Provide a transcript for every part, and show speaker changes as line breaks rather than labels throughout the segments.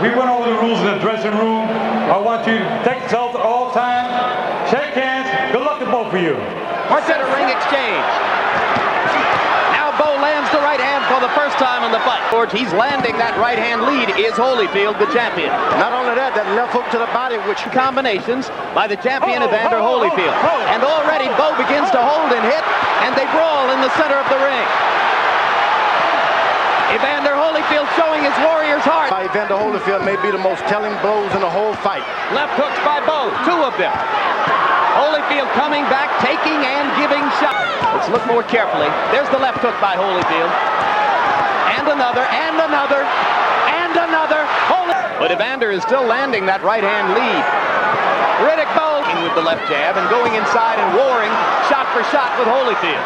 we went over the rules in the dressing room. I want you to take yourself all time, shake hands. Good luck to both of you.
Mack Center ring exchange. Now Bowe lands the right hand for the first time in the fight. He's landing that right hand lead. Is Holyfield the champion?
Not only that, that left hook to the body, which
combinations by the champion Evander Holyfield. And already Bowe begins to hold and hit, and they brawl in the center of the ring. Evander Holyfield showing his warrior's heart.
Evander Holyfield may be the most telling blows in the whole fight.
Left hooks by Bowe, 2 of them. Holyfield coming back, taking and giving shots. Let's look more carefully. There's the left hook by Holyfield. And another, and another, and another. But Evander is still landing that right hand lead. Riddick Bowe with the left jab and going inside and warring shot for shot with Holyfield.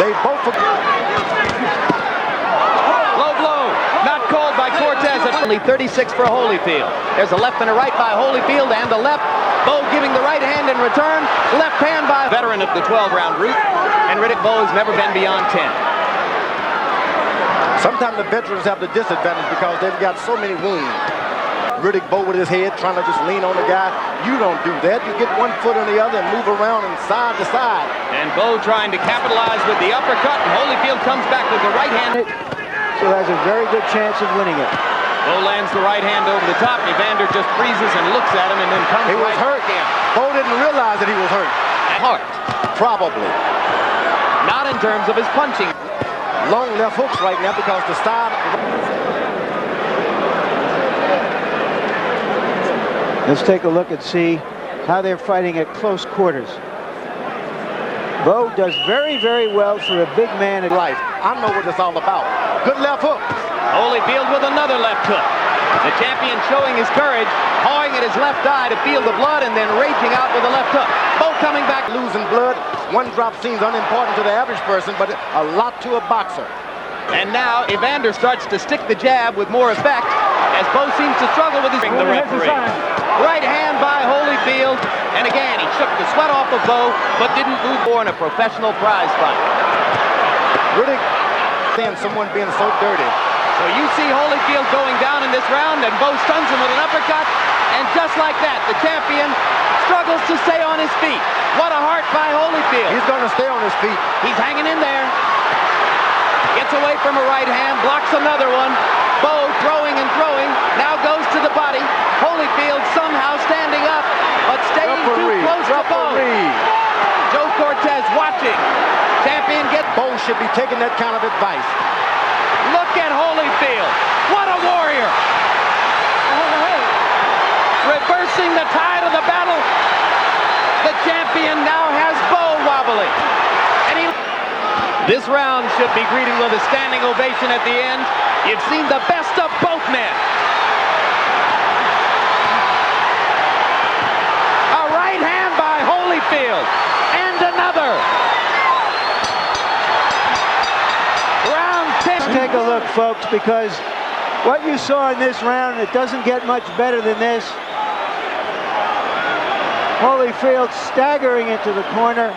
They both...
Not called by Cortez. Only 36 for Holyfield. There's a left and a right by Holyfield and a left. Bowe giving the right hand in return. Left hand by veteran of the 12-round route. And Riddick Bowe has never been beyond 10.
Sometimes the veterans have the disadvantage because they've got so many wounds. Riddick Bowe with his head trying to just lean on the guy. You don't do that. You get one foot on the other and move around and side to side.
And Bowe trying to capitalize with the uppercut. And Holyfield comes back with the right hand.
So has a very good chance of winning it.
Bowe lands the right hand over the top. Evander just freezes and looks at him and then comes
He was hurt. Bowe didn't realize that he was hurt.
Heart.
Probably.
Not in terms of his punching.
Long left hooks right now because the style.
Let's take a look and see how they're fighting at close quarters. Bowe does very, very well for a big man.
Right. I know what it's all about. Good left hook.
Holyfield with another left hook. The champion showing his courage, pawing at his left eye to feel the blood and then raging out with a left hook. Bowe coming back.
Losing blood. One drop seems unimportant to the average person, but a lot to a boxer.
And now Evander starts to stick the jab with more effect as Bowe seems to struggle with his the referee. Right hand by Holyfield. And again, he shook the sweat off of Bowe, but didn't move more in a professional prize fight.
Riddick, seeing someone being so dirty.
So you see Holyfield going down in this round, and Bowe stuns him with an uppercut. And just like that, the champion struggles to stay on his feet. What a heart by Holyfield.
He's going to stay on his feet.
He's hanging in there. Gets away from a right hand, blocks another one. Bowe throwing and throwing, now goes to the body. Holyfield somehow standing up, but staying too close to Bowe. Joe Cortez watching. Champion gets...
Bowe should be taking that kind of advice.
Look at Holyfield. What a warrior. Reversing the tide of the battle. The champion now has Bowe wobbling. And this round should be greeted with a standing ovation at the end. You've seen the best of both men. A right hand by Holyfield. And another. Round 10.
Let's take a look, folks, because what you saw in this round, it doesn't get much better than this. Holyfield staggering into the corner.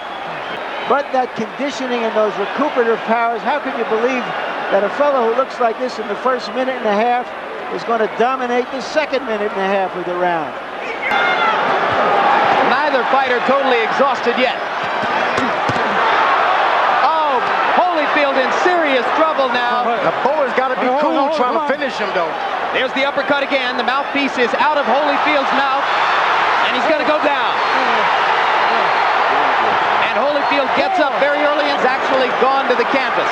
But that conditioning and those recuperative powers, how can you believe that a fellow who looks like this in the first minute and a half is going to dominate the second minute and a half of the round?
Neither fighter totally exhausted yet. Oh, Holyfield in serious trouble now.
The Bowe has got to be cool trying to finish him, though.
There's the uppercut again. The mouthpiece is out of Holyfield's mouth, and he's going to go down. And Holyfield gets up very early and has actually gone to the canvas.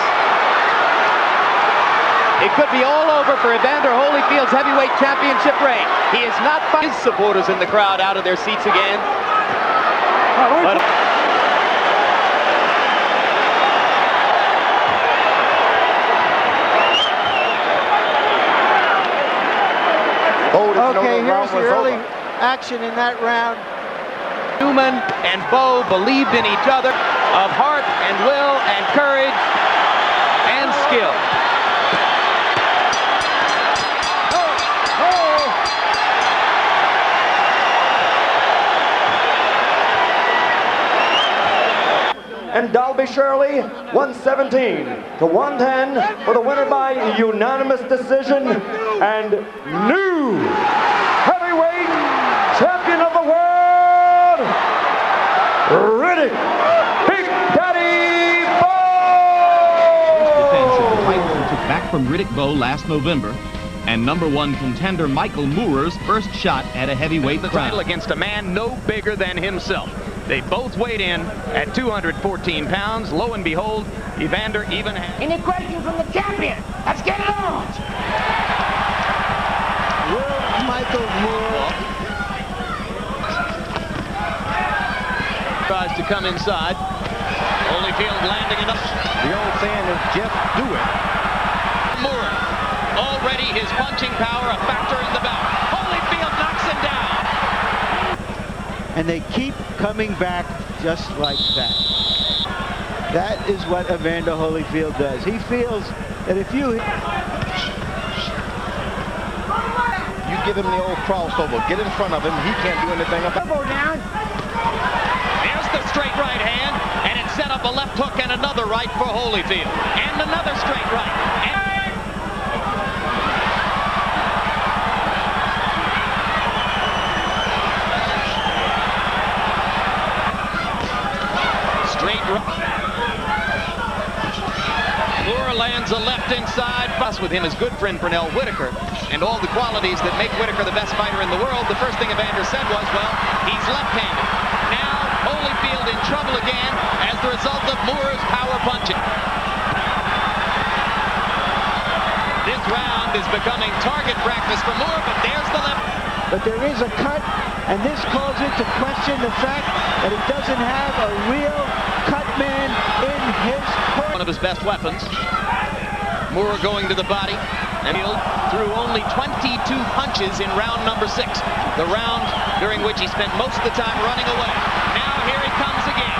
It could be all over for Evander Holyfield's heavyweight championship reign. He is not his supporters in the crowd out of their seats again. But
okay, here's the early action in that round.
Newman and Bowe believed in each other of heart and will and courage and skill.
and Dalby Shirley, 117 to 110 for the winner by unanimous decision and new heavyweight champion of the world, Riddick, Big Daddy Bowe!
Defense of the title he took back from Riddick Bowe last November, and #1 contender Michael Moore's first shot at a heavyweight
the
crown.
title against a man no bigger than himself. They both weighed in at 214 pounds. Lo and behold, Evander even had...
Any questions from the champion? Let's get it on!
Will Michael Moore
tries to come inside. Holyfield landing enough.
The old saying is just do it.
Moore, already his punching power a factor in the bout. Holyfield knocks him down.
and they keep coming back just like that. That is what Evander Holyfield does. He feels that if you
give him the old crossover, get in front of him, he can't do anything about it.
Down.
There's the straight right hand, and it set up a left hook and another right for Holyfield. And another straight right. Straight right. Moore lands a left inside. Fuss with him his good friend Pernell Whitaker, and all the qualities that make Whitaker the best fighter in the world. The first thing Evander said was, well, he's left-handed. Now Holyfield in trouble again as the result of Moore's power punching. This round is becoming target practice for Moore, but there's the left.
But there is a cut, and this calls into question the fact that he doesn't have a real cut man in his corner.
One of his best weapons. Moore going to the body, and Hill threw only 22 punches in round number 6. The round during which he spent most of the time running away. Now here he comes again.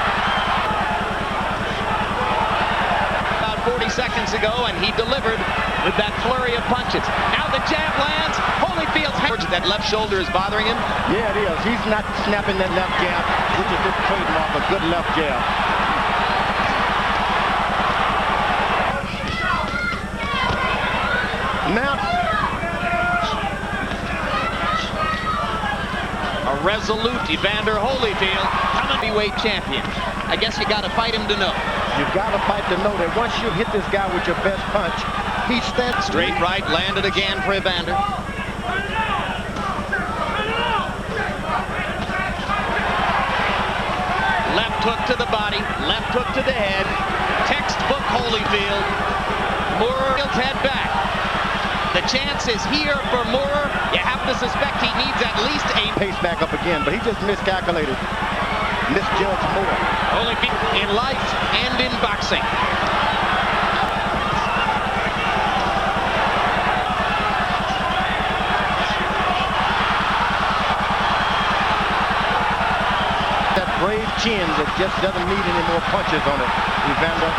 About 40 seconds ago, and he delivered with that flurry of punches. Now the jab lands. Holyfield's that left shoulder is bothering him.
Yeah, it is. He's not snapping that left jab, which is his trademark, a good left jab. Now,
a resolute Evander Holyfield, heavyweight champion. I guess you got to fight him to know.
you've got to fight to know that once you hit this guy with your best punch, he stands
Straight right, landed again for Evander. Left hook to the body, left hook to the head. Textbook Holyfield. Moore's head back. The chance is here for Moore. You have to suspect he needs at least a
pace back up again, but he just miscalculated. Misjudged Moore.
Holyfield in life and in boxing.
That brave chin that just doesn't need any more punches on it, Evander.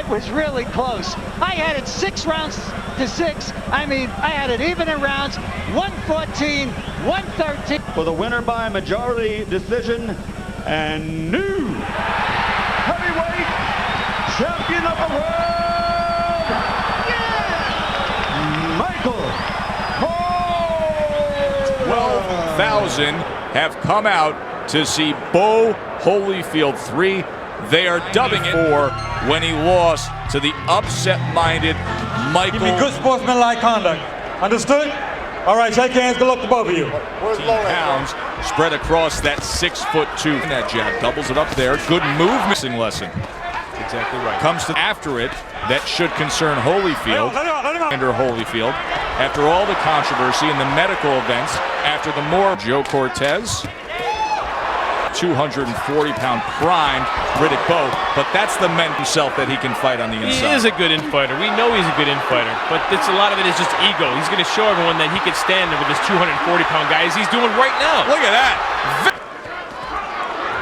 Was really close. I had it 6 rounds to 6. I mean, I had it even in rounds. 114, 113.
For the winner by majority decision and new heavyweight champion of the world, Michael Bowe.
12,000 have come out to see Bowe Holyfield 3. They are dubbing it for when he lost to the upset-minded Michael.
Give me good sportsmanlike conduct. Understood? All right, shake hands. Good luck to both of you.
15 pounds spread across that 6'2". That jab doubles it up there. Good move, missing lesson.
Exactly right.
Comes to after it. That should concern Holyfield. Under Holyfield. After all the controversy and the medical events, after the Moore Joe Cortez. 240-pound primed Riddick Bowe, but that's the man himself that he can fight on the inside.
He is a good infighter. We know he's a good infighter, but a lot of it is just ego. He's going to show everyone that he can stand there with his 240-pound guy as he's doing right now.
Look at that.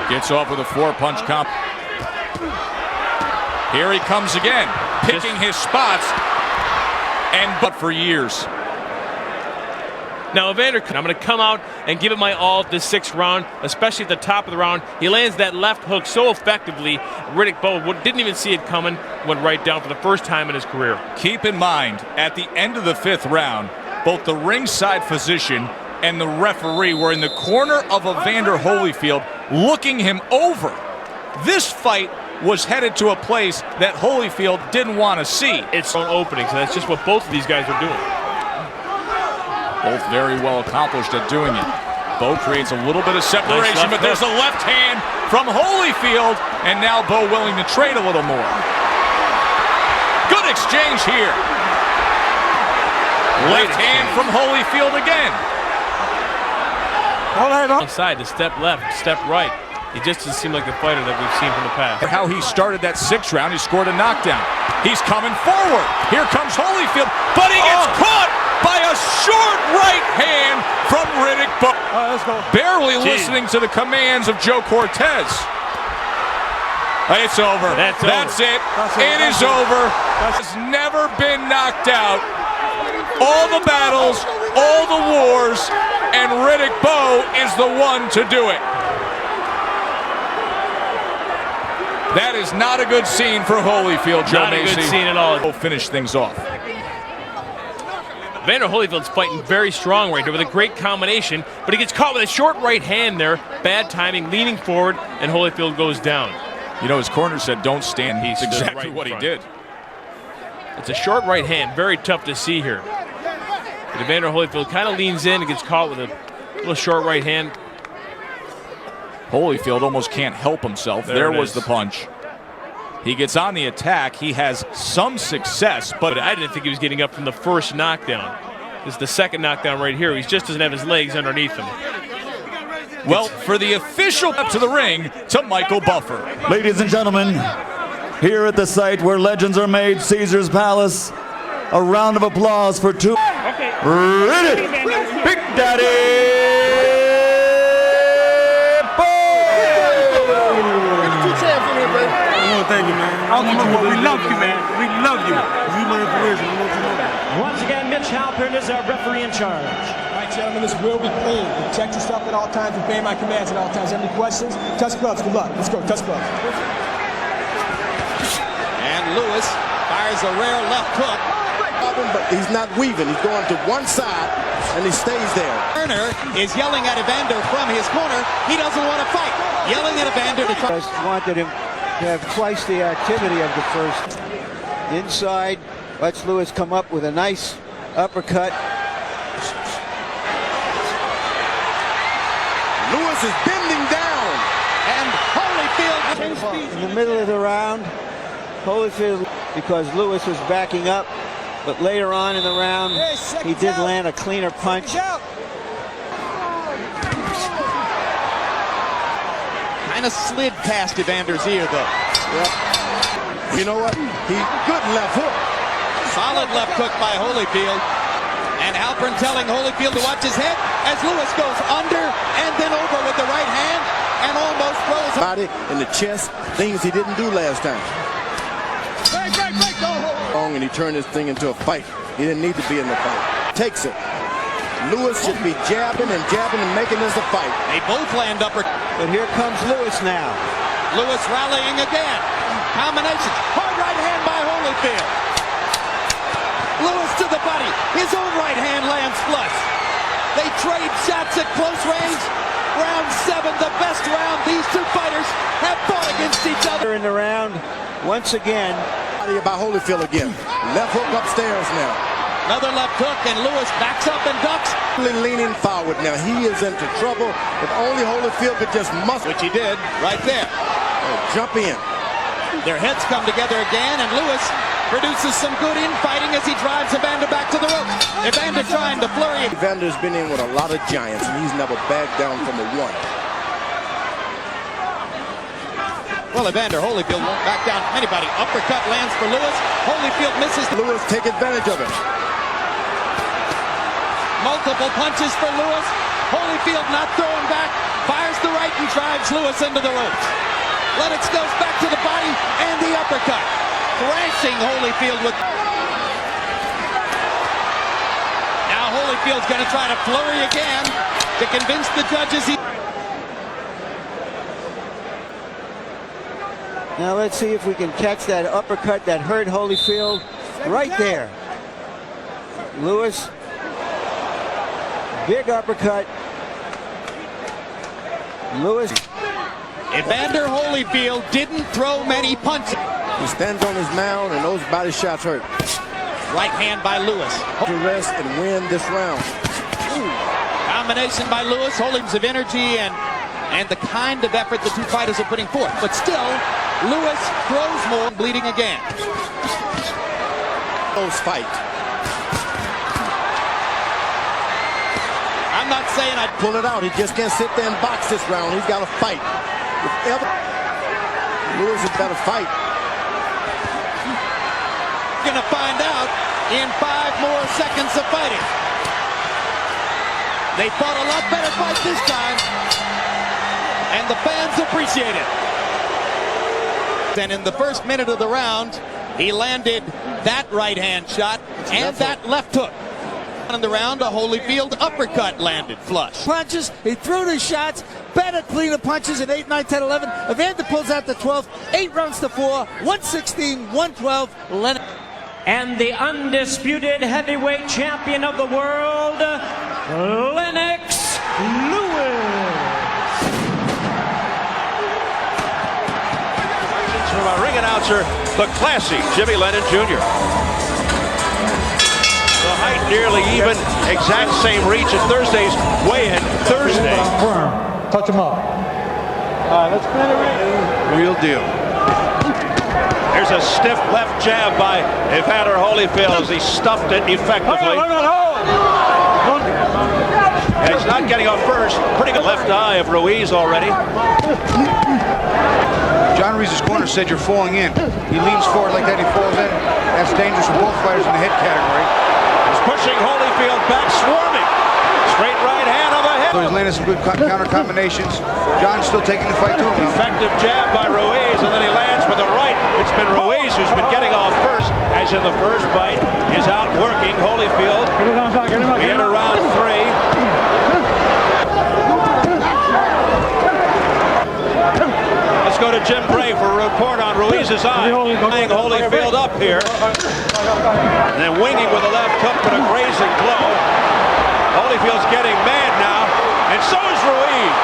Gets off with a 4-punch comp. Here he comes again, picking his spots. but for years.
Now Evander, I'm going to come out and give it my all this 6th round, especially at the top of the round. He lands that left hook so effectively. Riddick Bowe didn't even see it coming, went right down for the first time in his career.
Keep in mind, at the end of the 5th round, both the ringside physician and the referee were in the corner of Evander Holyfield, looking him over. This fight was headed to a place that Holyfield didn't want to see.
It's an opening, so that's just what both of these guys are doing.
Both very well accomplished at doing it. Bowe creates a little bit of separation, but there's a left hand from Holyfield, and now Bowe willing to trade a little more. Good exchange here. Left hand from Holyfield again.
Inside, to step left, step right. He just doesn't seem like the fighter that we've seen from the past.
How he started that 6th round, he scored a knockdown. He's coming forward. Here comes Holyfield, but he gets caught by a short right hand from Riddick Bowe.
Let's go.
Barely listening to the commands of Joe Cortez. It's over. That's it. It is over. Has never been knocked out. All the battles, all the wars, and Riddick Bowe is the one to do it. That is not a good scene for Holyfield, Joe Macy.
Not a good scene at all.
We'll finish things off.
Evander Holyfield's fighting very strong right here with a great combination, but he gets caught with a short right hand there. Bad timing, leaning forward, and Holyfield goes down.
You know, his corner said, don't stand. He's exactly
right
what he did.
It's a short right hand, very tough to see here. But Evander Holyfield kind of leans in and gets caught with a little short right hand.
Holyfield almost can't help himself. There was the punch. He gets on the attack. He has some success, but
I didn't think he was getting up from the first knockdown. This is the 2nd knockdown right here. He just doesn't have his legs underneath him.
Well, for the official up to the ring, to Michael Buffer.
Ladies and gentlemen, here at the site where legends are made, Caesar's Palace, a round of applause for Riddick, Big Daddy Bowe.
Thank you, man. We love you, man. We love you. We learn for years.
Once again, Mitch Halpern is our referee in charge.
All right, gentlemen, this will be clean. Protect yourself at all times. Obey my commands at all times. Have any questions? Touch gloves. Good luck. Let's go. Touch gloves.
And Lewis fires a rare left hook.
But he's not weaving. He's going to one side, and he stays there.
Turner is yelling at Evander from his corner. He doesn't want to fight. Yelling at Evander to try.
Just wanted him to have twice the activity of the first. Inside, lets Lewis come up with a nice uppercut.
Lewis is bending down.
And Holyfield
in the middle of the round. Holyfield, because Lewis was backing up, but later on in the round, he did land a cleaner punch.
Kind of slid past Evander's ear, though.
Yep. You know what? Good left hook.
Solid left hook by Holyfield. And Halpern telling Holyfield to watch his head as Lewis goes under and then over with the right hand and almost throws him.
Body in the chest, things he didn't do last time. Long, and he turned this thing into a fight. He didn't need to be in the fight. Takes it. Lewis should be jabbing and making this a fight.
They both land upper.
But here comes Lewis now.
Lewis rallying again. Combinations. Hard right hand by Holyfield. Lewis to the body. His own right hand lands flush. They trade shots at close range. Round 7, the best round these two fighters have fought against each other.
In the round, once again.
By Holyfield again. Left hook upstairs now.
Another left hook, and Lewis backs up and ducks.
Leaning forward now. He is into trouble. If only Holyfield could just muscle.
Which he did right there.
Jump in.
Their heads come together again, and Lewis produces some good infighting as he drives Evander back to the ropes. Evander trying to flurry.
Evander's been in with a lot of giants, and he's never backed down from a one.
Well, Evander Holyfield won't back down from anybody. Uppercut lands for Lewis. Holyfield misses.
Lewis take advantage of it.
Multiple punches for Lewis. Holyfield not throwing back. Fires the right and drives Lewis into the ropes. Lennox goes back to the body and the uppercut. Thrashing Holyfield with... Holyfield's going to try to flurry again to convince the judges he...
Now let's see if we can catch that uppercut that hurt Holyfield right there. Lewis, big uppercut. Lewis.
Evander Holyfield didn't throw many punches.
He stands on his mound and those body shots hurt.
Right hand by Lewis.
To rest and win this round.
Combination by Lewis, holdings of energy and the kind of effort the two fighters are putting forth. But still, Lewis throws more, bleeding again.
Close fight.
I'm not saying I'd
pull it out. He just can't sit there and box this round. He's got to fight. If ever Lewis has got to fight.
Gonna find out in 5 more seconds of fighting. They fought a lot better fight this time, and the fans appreciate it. And in the first minute of the round, he landed that right hand shot and that left hook. In the round, a Holyfield uppercut landed flush.
Punches, he threw the shots, better cleaner punches at 8, 9, 10, 11. Evander pulls out the 12th, 8 rounds to 4, 116, 112. Lennox.
And the undisputed heavyweight champion of the world, Lennox Lewis.
From our ring announcer, the classy Jimmy Lennon Jr. The height nearly even, exact same reach as Thursday's weigh-in Thursday.
Firm. Touch him up.
All right, let's spin it right.
Real deal. There's a stiff left jab by Evander Holyfield as he stuffed it effectively. And he's not getting off first. Pretty good left eye of Ruiz already.
John Ruiz's corner said you're falling in. He leans forward like that, he falls in. That's dangerous for both fighters in the head category.
He's pushing Holyfield back, swarming. Straight right hand on the head.
So he's landing some good counter combinations. John's still taking the fight to him.
Effective jab by Ruiz, and then he lands with a right. It's been Ruiz who's been getting off first, as in the first fight, is outworking Holyfield. We enter round 3. Let's go to Jim Bray for a report on Ruiz's eye. Tying Holyfield up here. And then winging with a left hook, but a grazing blow. Holyfield's getting mad now, and so is Ruiz.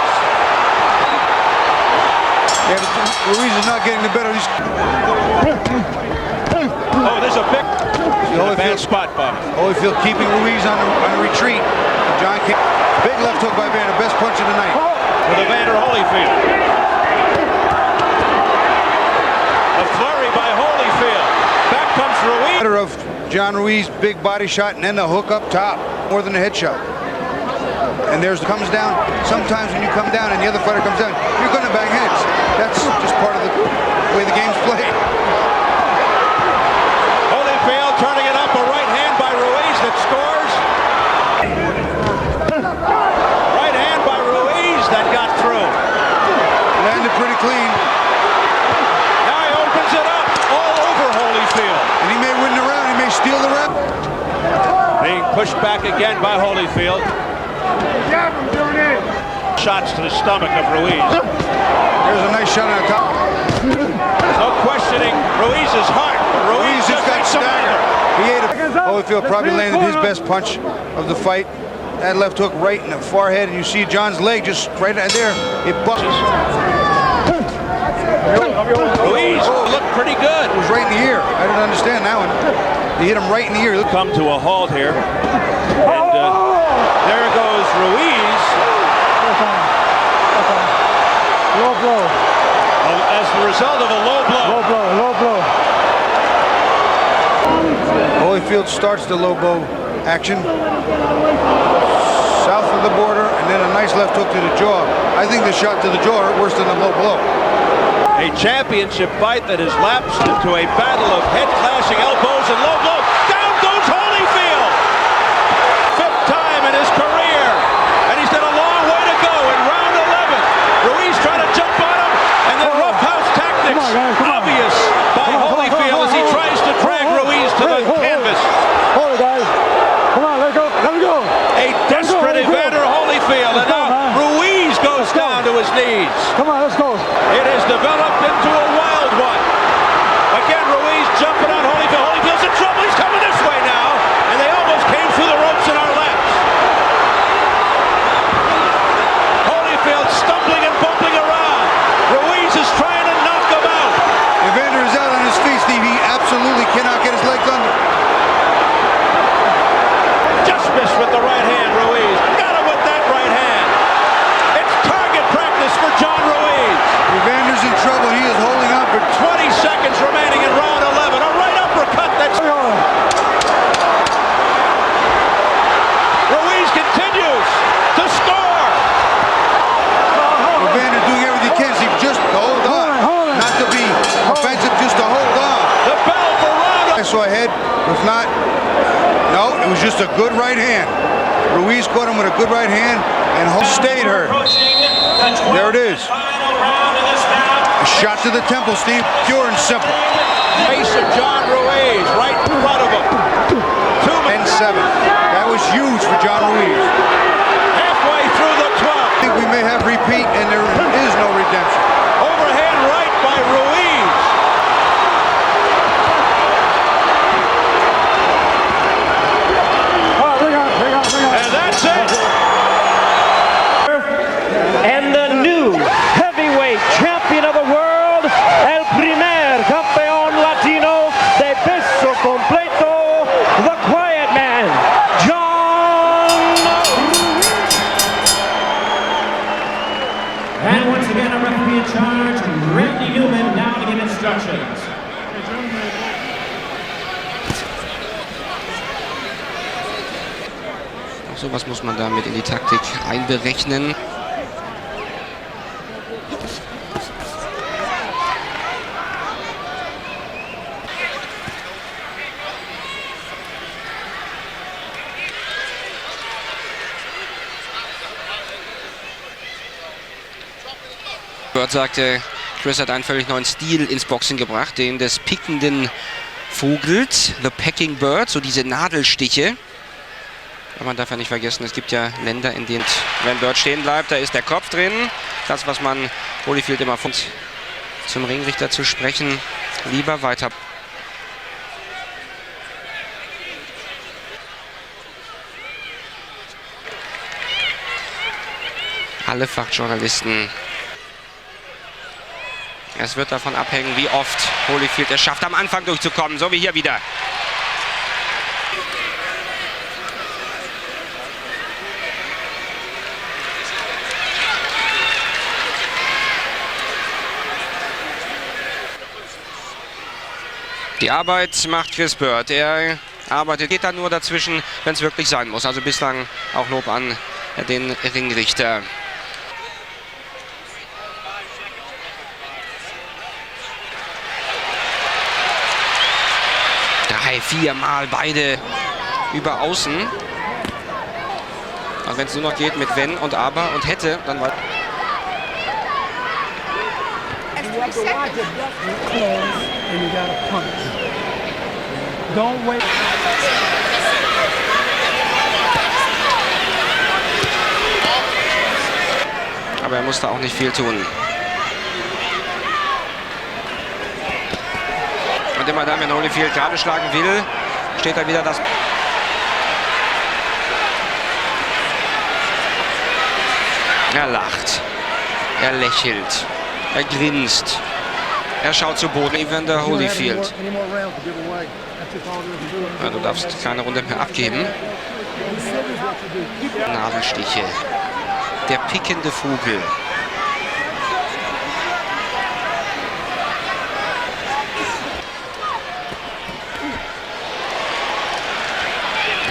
Yeah, but Ruiz is not getting the better of these.
Oh, there's a big bad spot, Bob.
Holyfield keeping Ruiz on the retreat. John can't. Big left hook by Evander, best punch of the night.
With Evander Holyfield. A flurry by Holyfield. Back comes Ruiz.
Matter of John Ruiz, big body shot, and then the hook up top, more than a headshot. And there's comes down. Sometimes when you come down and the other fighter comes down, you're going to bang heads. That's just part of the way the game's played.
Holyfield turning it up, a right hand by Ruiz that scores. Right hand by Ruiz that got through.
Landed pretty clean.
Now he opens it up all over Holyfield.
And he may win the round, he may steal the round.
Being pushed back again by Holyfield. Shots to the stomach of Ruiz.
There's a nice shot on the top.
There's no questioning Ruiz's heart. Ruiz just got staggered.
He ate it. Holyfield probably landed his best punch of the fight. That left hook right in the forehead, and you see John's leg just right there. It busts.
Ruiz looked pretty good.
It was right in the ear. I didn't understand that one. He hit him right in the ear.
Come to a halt here. And there goes Ruiz.
Low blow.
As the result of a low blow.
Low blow, low blow.
Holyfield starts the low blow action. South of the border, and then a nice left hook to the jaw. I think the shot to the jaw hurt worse than the low blow.
A championship fight that has lapsed into a battle of head-clashing elbows and low blow. Down goes Holyfield! 5th time in his career, and he's got a long way to go in round 11. Ruiz trying to jump on him, and then roughhouse tactics obvious by Holyfield as he tries to drag Ruiz to the canvas.
Hold it, guys. Come on, let go. Let me go.
knees.
Come on, let's go.
It has developed into a wild one. Again, Ruiz jumping on Holyfield. Holyfield's in trouble. He's coming this way now. And they almost came through the ropes in our laps. Holyfield stumbling and bumping around. Ruiz is trying to knock him out.
Evander is out on his feet, Steve. He absolutely cannot get his legs under.
Just missed with the right hand, Ruiz. Got him with that right hand. It's target practice for John Ruiz.
Evander's in trouble. He is holding on for
20 seconds remaining in round 11. A right uppercut that's... Ruiz continues to score.
Evander doing everything he can. See, just to hold on. Not to be offensive, just to hold on.
The bell for round...
I saw ahead. If not, no, it was just a good right hand. Ruiz caught him with a good right hand and stayed hurt. There it is. A shot to the temple, Steve. Pure and simple.
Face of John Ruiz right in front of him.
2-7. That was huge for John Ruiz.
Halfway through the 12th.
I think we may have repeat, and there is no redemption.
Overhand right by Ruiz. And that's it.
And the new heavyweight champion of the world, el primer campeón latino de peso completo, the quiet man, John.
And once again, a referee in charge, Randy Newman, now to give instructions.
Auch sowas muss man damit in die Taktik einberechnen. Byrd sagte, Chris hat einen völlig neuen Stil ins Boxen gebracht, den des pickenden Vogels, the pecking bird, so diese Nadelstiche. Aber man darf ja nicht vergessen, es gibt ja Länder, in denen, wenn Byrd stehen bleibt, da ist der Kopf drin. Das, was man Holyfield immer von zum Ringrichter zu sprechen, lieber weiter. Alle Fachjournalisten. Es wird davon abhängen, wie oft Holyfield es schafft, am Anfang durchzukommen, so wie hier wieder. Die Arbeit macht Chris Byrd. Er arbeitet, geht dann nur dazwischen, wenn es wirklich sein muss. Also bislang auch Lob an den Ringrichter. 3-4 Mal beide über außen. Also wenn es nur noch geht mit wenn und aber und hätte, dann war... Aber er musste auch nicht viel tun. Und immer dann, wenn Holyfield gerade schlagen will, steht da wieder das... Er lacht, er lächelt, er grinst, er schaut zu Boden. Evander Holyfield. Ja, du darfst keine Runde mehr abgeben. Nadelstiche. Der pickende Vogel.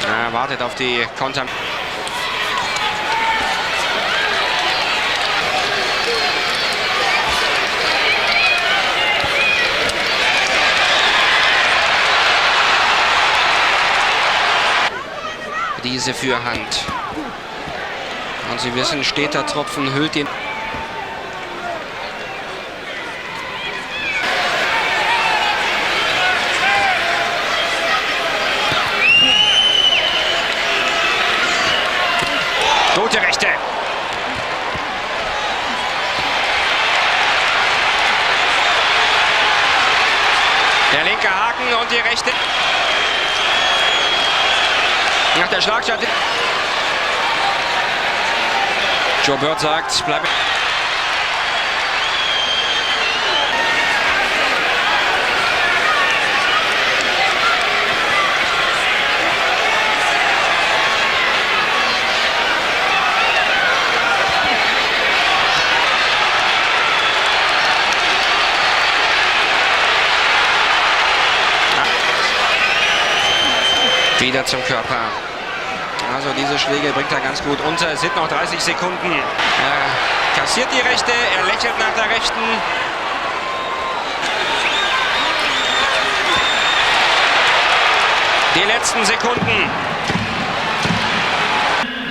Er wartet auf die Konter. Diese Fürhand. Und Sie wissen, steter Tropfen hüllt den... Gute Rechte. linke Haken und die rechte. Nach der Schlagschart. Joe Byrd sagt, bleib. Wieder zum Körper. Also diese Schläge bringt er ganz gut unter. Es sind noch 30 Sekunden. Er kassiert die rechte, er lächelt nach der rechten. Die letzten Sekunden.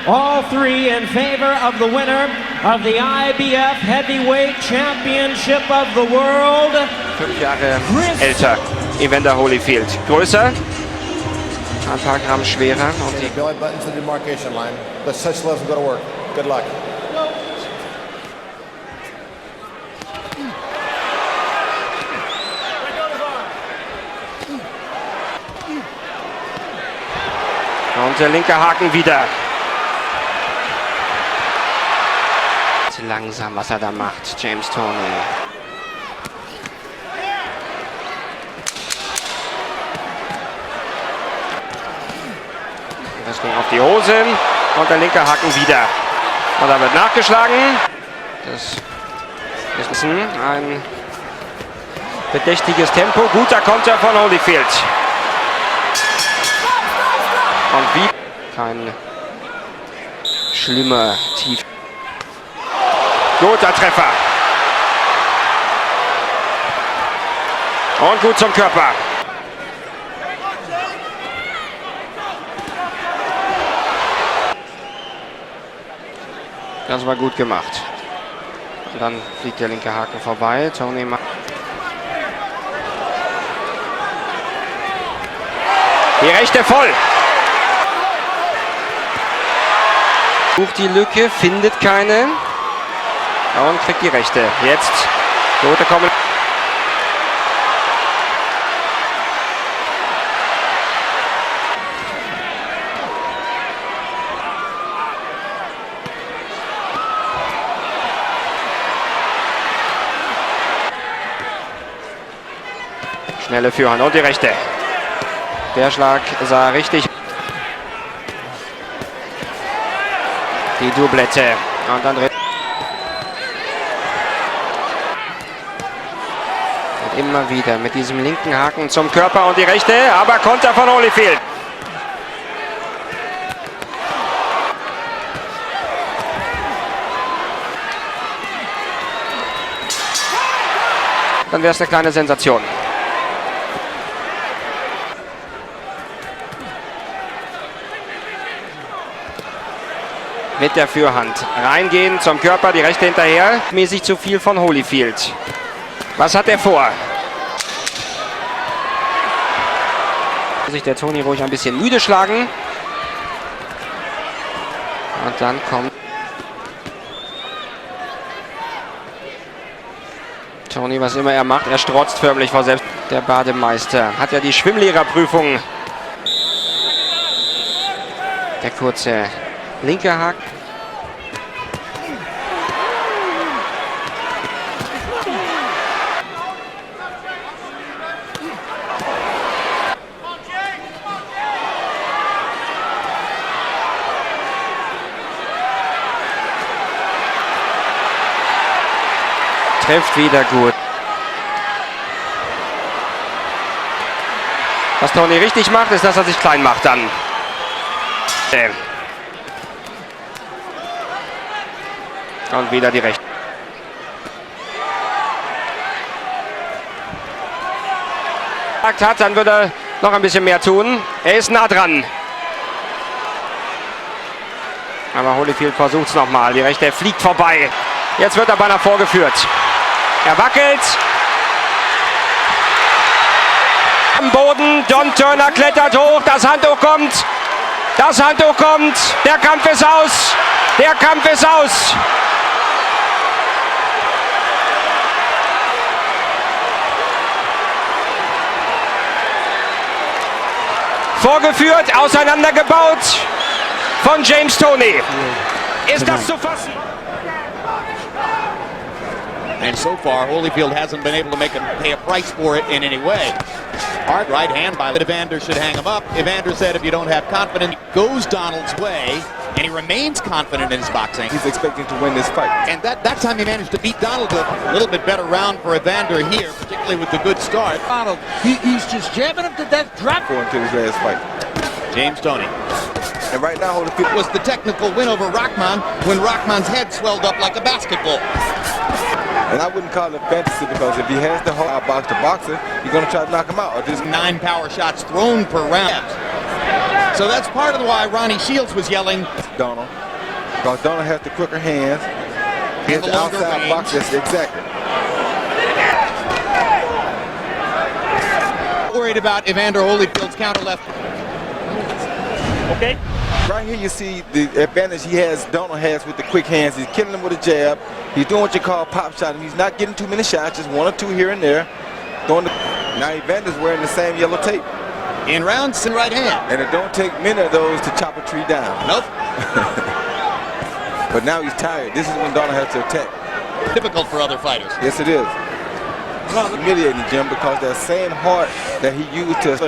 All three in favor of the winner of the IBF Heavyweight Championship of the World.
5 Jahre älter, Evander Holyfield. Größer, ein paar Gramm schwerer. Und die
belly button to the demarcation line. Let's touch gloves and go to work. Good luck.
Und der linke Haken wieder. Langsam, was er da macht, James Toney. Das ging auf die Hose und der linke Haken wieder. Und da wird nachgeschlagen. Das ist ein bedächtiges Tempo. Guter Konter von Holyfield. Und wie kein schlimmer Tief. Guter Treffer. Und gut zum Körper. Das war gut gemacht. Und dann fliegt der linke Haken vorbei. Toney macht. Die rechte voll. Sucht die Lücke, findet keine. Und kriegt die rechte. Jetzt rote kommen. Schnelle Führhand und die rechte. Der Schlag sah richtig. Die Doublette. Und dann immer wieder mit diesem linken Haken zum Körper und die rechte, aber Konter von Holyfield. Dann wäre es eine kleine Sensation. Mit der Fürhand reingehen zum Körper, die rechte hinterher. Mäßig zu viel von Holyfield. Was hat er vor? Sich der Toney ruhig ein bisschen müde schlagen. Und dann kommt Toney, was immer er macht, er strotzt förmlich vor selbst. Der Bademeister hat ja die Schwimmlehrerprüfung. Der kurze linke Haken. Trifft wieder gut. Was Toney richtig macht, ist, dass er sich klein macht dann. Und wieder die rechte. Hat, dann würde er noch ein bisschen mehr tun. Er ist nah dran. Aber Holyfield versucht es nochmal. Die rechte fliegt vorbei. Jetzt wird er beinahe vorgeführt. Er wackelt. Am Boden. Don Turner klettert hoch. Das Handtuch kommt. Das Handtuch kommt. Der Kampf ist aus. Der Kampf ist aus.
Vorgeführt, auseinandergebaut von James Toney. Ist das zu fassen?
And so far, Holyfield hasn't been able to make him pay a price for it in any way. Hard right hand by Evander should hang him up. Evander said if you don't have confidence, goes Donald's way, and he remains confident in his boxing.
He's expecting to win this fight.
And that time he managed to beat Donald. A little bit better round for Evander here, particularly with the good start.
Donald, he's just jabbing him to death, drop.
Going to his last fight.
James Toney.
And right now, Holyfield
was the technical win over Rahman when Rahman's head swelled up like a basketball.
And I wouldn't call it fantasy because if he has the whole outbox the boxer, you're going to try to knock him out. Or just
9 power shots thrown per round. So that's part of why Ronnie Shields was yelling.
Donald. Because Donald has the quicker hands. He has the outside box. Yes, exactly.
Worried about Evander Holyfield's counter left.
Okay. Right here you see the advantage he has, Donald has with the quick hands. He's killing him with a jab. He's doing what you call pop shot. He's not getting too many shots, just 1 or 2 here and there. Now Evander's wearing the same yellow tape.
In rounds and right hand.
And it don't take many of those to chop a tree down.
Nope.
But now he's tired. This is when Donald has to attack.
Difficult for other fighters.
Yes, it is. Humiliating Jim because that same heart that he used to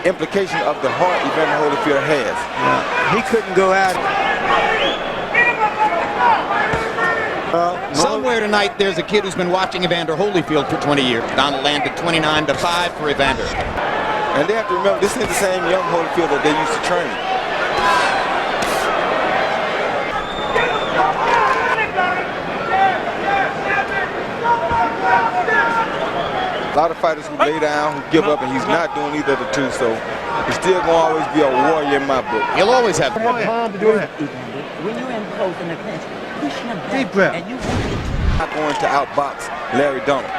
implication of the heart Evander Holyfield has.
He couldn't go out.
Somewhere tonight there's a kid who's been watching Evander Holyfield for 20 years. Donald landed 29-5 for Evander.
And they have to remember this is the same young Holyfield that they used to train. A lot of fighters who lay down, who give up, and he's not doing either of the two, so he's still going to always be a warrior in my book.
He'll always have
time to do it.
When you're in close in the clinch, push him back.
Deep breath.
And you
not going to outbox Larry Donald.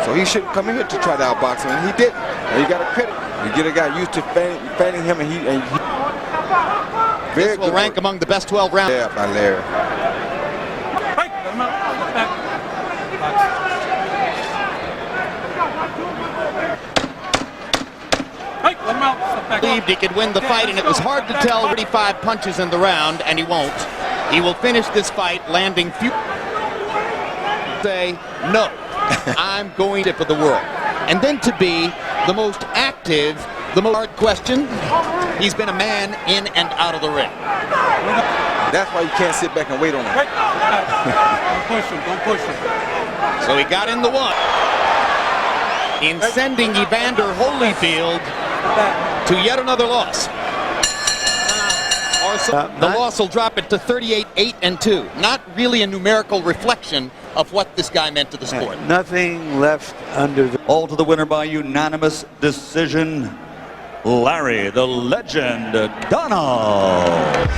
So he shouldn't come in here to try to outbox him, and he didn't. And you got to credit. You get a guy used to fanning him, and he
very will rank among the best 12 rounds.
Yeah, by Larry.
Believed he could win the fight, and it was hard to tell. 35 punches in the round, and he won't. He will finish this fight landing few. Say no, I'm going to for the world, and then to be the most active, the most hard question. He's been a man in and out of the ring.
That's why you can't sit back and wait on him.
Don't push him. Don't push him.
So he got in the one. In sending Evander Holyfield to yet another loss. The loss will drop it to 38-8-2. Not really a numerical reflection of what this guy meant to the sport.
Nothing left under the... All to the winner by unanimous decision, Larry the Legend Donald.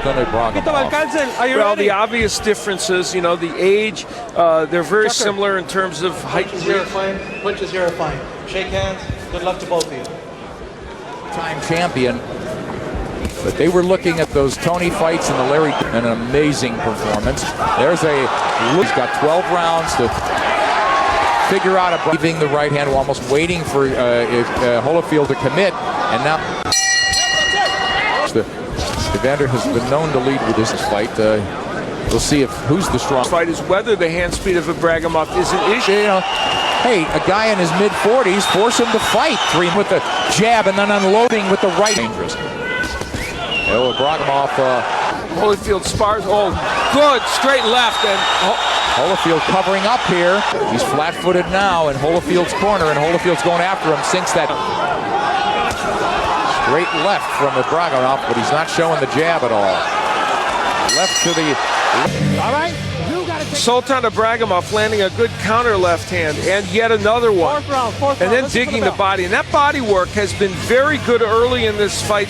Well, the obvious differences, you know, the age, they're very similar in terms of height.
Punches are fine. Shake hands. Good luck to both of you.
Time champion, but they were looking at those Toney fights and the Larry, an amazing performance. There's he's got 12 rounds to figure out leaving the right hand, almost waiting for Holyfield to commit, and now Evander has been known to lead with this fight. We'll see if who's the strongest.
Fight is whether the hand speed of Ibragimov is an issue.
You know, hey, a guy in his mid-40s, force him to fight. 3 with the jab and then unloading with the right. Dangerous. Ibragimov.
Holyfield spars. Oh, good straight left, and
Holyfield covering up here. He's flat-footed now in Holyfield's corner, and Holyfield's going after him. Sinks that straight left from Ibragimov, but he's not showing the jab at all. Left to the...
All right.
Sultan Ibragimov landing a good counter left hand, and yet another one. And then digging the body. And that body work has been very good early in this fight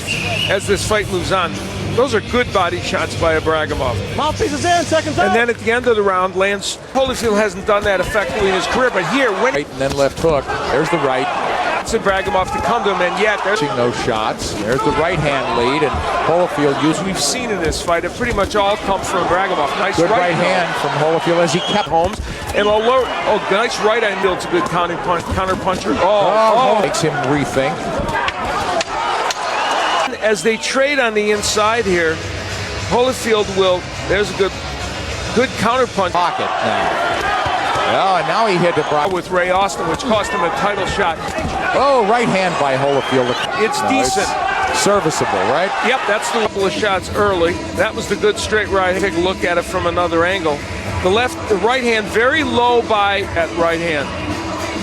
as this fight moves on. Those are good body shots by Ibragimov.
Mouthpiece is in, seconds out.
And then at the end of the round, Holyfield hasn't done that effectively in his career, but here, when...
Right and then left hook. There's the right.
wants Ibragimov to come to him, and yet they're
those shots. There's the right hand lead, and Holyfield used.
We've seen in this fight, it pretty much all comes from Ibragimov. Nice
good right hand from Holyfield as he kept
Holmes, and nice right hand. It's a good counter puncher.
Makes him rethink.
As they trade on the inside here, Holyfield will. There's a good counter punch.
Pocket now. Well, and now he hit the
with Ray Austin, which cost him a title shot.
Oh, right hand by Holyfield.
It's decent.
It's serviceable, right?
Yep, that's the couple of shots early. That was the good straight right. Take a look at it from another angle. The right hand very low by that right hand.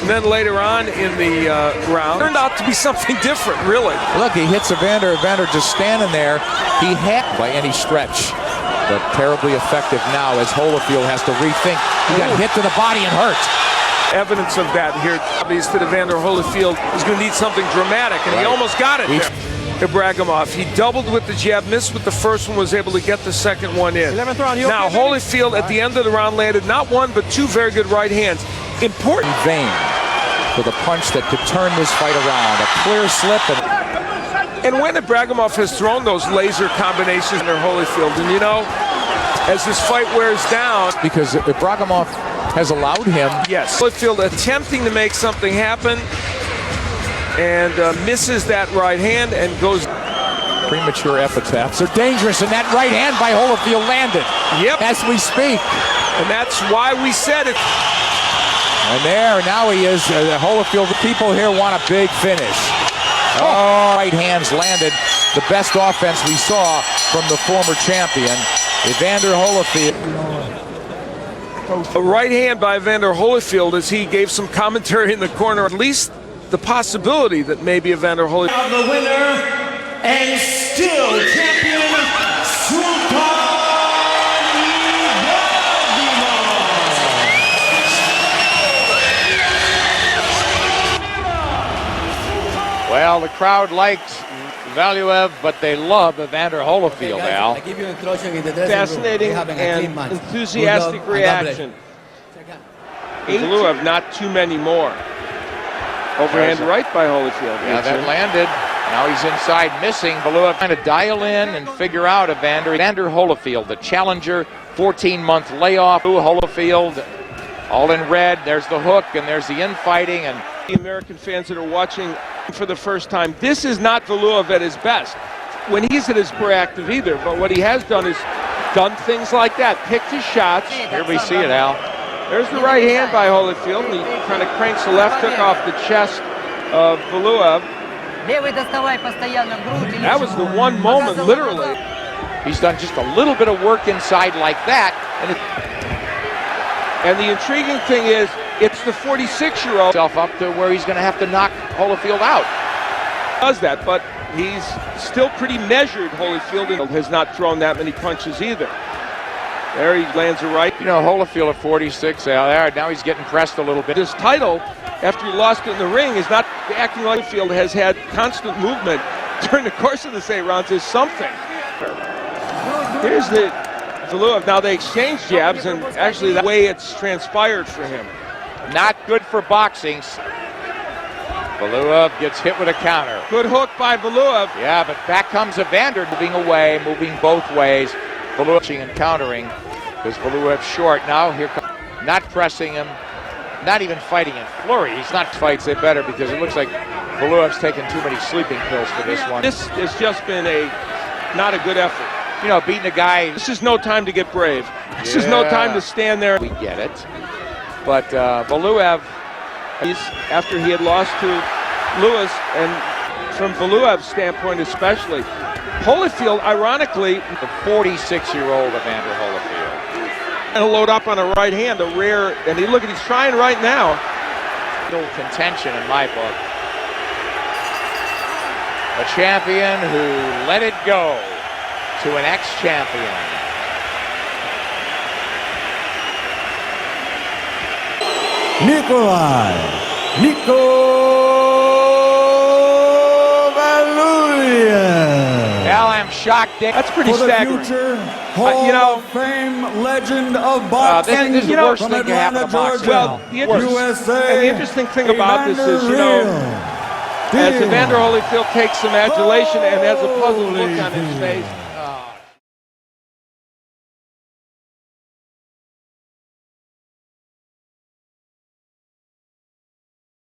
And then later on in the round, turned out to be something different, really.
Look, he hits Evander. Evander just standing there. He had by any stretch, but terribly effective now as Holyfield has to rethink. He got hit to the body and hurt.
Evidence of that here. Obvious that Evander Holyfield is going to need something dramatic, and he almost got it there. Ibragimov, he doubled with the jab, missed with the first one, was able to get the second one in. Now, Holyfield at the end of the round landed not one, but two very good right hands. Important.
Vain for the punch that could turn this fight around. A clear slip.
And when Ibragimov has thrown those laser combinations under Holyfield, and you know, as this fight wears down.
Because Ibragimov has allowed him.
Yes. Holyfield attempting to make something happen and misses that right hand and goes.
Premature epitaphs are dangerous, and that right hand by Holyfield landed.
Yep.
As we speak.
And that's why we said it.
And now he is. Holyfield, the people here want a big finish. Oh, right hands landed. The best offense we saw from the former champion, Evander Holyfield.
A right hand by Evander Holyfield as he gave some commentary in the corner, at least the possibility that maybe Evander Holyfield.
The winner and still champion,
Well, the crowd liked Valuev, but they love Evander Holyfield, Al.
Fascinating and enthusiastic reaction. Valuev, not too many more. Overhand right by Holyfield.
Yeah, that landed. Now he's inside missing. Valuev trying to dial in and figure out Evander Holyfield, the challenger, 14-month layoff. Holyfield, all in red. There's the hook, and there's the infighting. And
the American fans that are watching for the first time, this is not Valuev at his best. When he's at his proactive either, but what he has done is done things like that, picked his shots.
Here we see it, Al.
There's the right hand by Holyfield, and he kind of cranks the left hook off the chest of Valuev. That was the one moment, literally.
He's done just a little bit of work inside like that.
And the intriguing thing is, it's the 46-year-old
up to where he's going to have to knock Holyfield out.
Does that, but he's still pretty measured. Holyfield has not thrown that many punches either. There he lands a right.
You know, Holyfield at 46, now he's getting pressed a little bit.
His title, after he lost it in the ring, is not acting like Holyfield has had constant movement during the course of the 8 rounds is something. Here's the Valuev. Now they exchange jabs, and actually the way it's transpired for him.
Not good for boxing. Valuev gets hit with a counter.
Good hook by Valuev.
Yeah, but back comes Evander, moving away, moving both ways. Valuev and countering because Valuev's short. Now here comes, not pressing him, not even fighting in flurry. He's not fights it better because it looks like Valuev's taking too many sleeping pills for this one.
This has just been not a good effort.
You know, beating a guy.
This is no time to get brave. This is no time to stand there.
We get it. But Valuev,
after he had lost to Lewis, and from Valuev's standpoint especially, Holyfield, ironically,
the 46-year-old Evander Holyfield.
And a load up on a right hand, a rare, and he's trying right now.
Little contention in my book. A champion who let it go to an ex-champion.
Nico Valuev.
Al, I'm shocked.
That's pretty staggering.
Future Hall of Fame legend of boxing.
This is the worst thing to happen to boxing.
Well, the interesting thing about this is, as Evander Holyfield takes some adulation and has a puzzled look on his face.